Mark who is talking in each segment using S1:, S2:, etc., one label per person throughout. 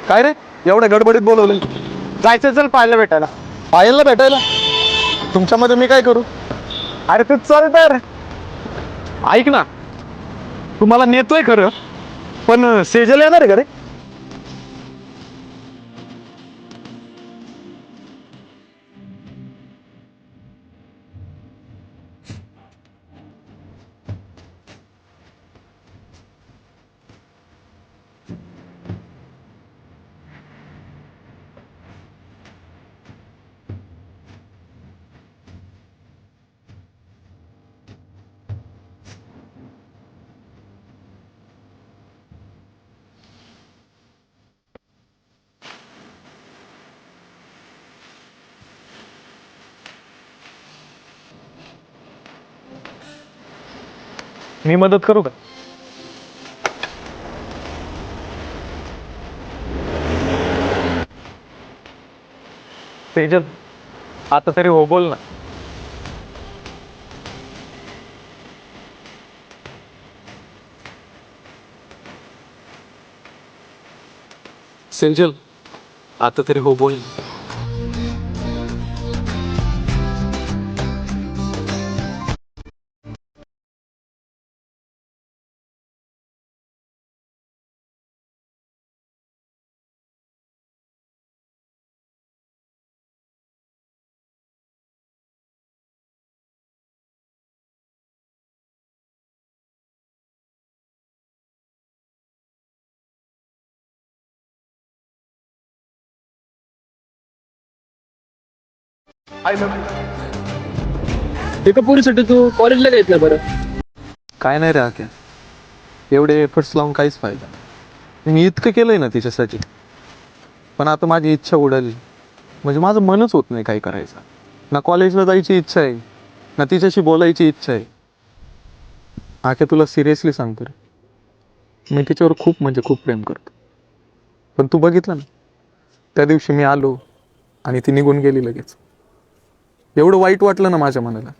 S1: काय रे एवढ्या गडबडीत बोलवलं?
S2: जायचं चल पाहायला भेटायला.
S1: पायलला भेटायला? तुमच्यामध्ये मी काय करू?
S2: अरे तू चल तर. ऐक ना, तुम्हाला नेतोय खरं, पण सेजल येणार आहे का रे? मी मदत करू का? सेजल, आता तरी हो बोल ना.
S1: सेंजल, आता तरी हो बोल.
S3: एका पोरीसाठी तू कॉलेजला घेतलं बरं.
S1: काय नाही रे आख्या, एवढे एफर्ट्स लावून काहीच फायदा नाही. मी इतकं केलंय ना तिच्यासाठी, पण आता माझी इच्छा उडाली. म्हणजे माझं मनच होत नाही काही करायचं. ना कॉलेजला जायची इच्छा आहे, ना तिच्याशी बोलायची इच्छा आहे. आख्या तुला सिरियसली सांगतो रे, मी तिच्यावर खूप म्हणजे खूप प्रेम करतो. पण तू बघितलं ना, त्या दिवशी मी आलो आणि ती निघून गेली लगेच. एवढं वाईट वाटलं ना माझ्या मनाला.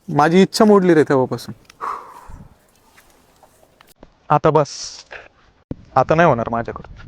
S1: माझी इच्छा मोडली रे तेव्हापासून. आता बस, आता नाही होणार माझ्याकडून.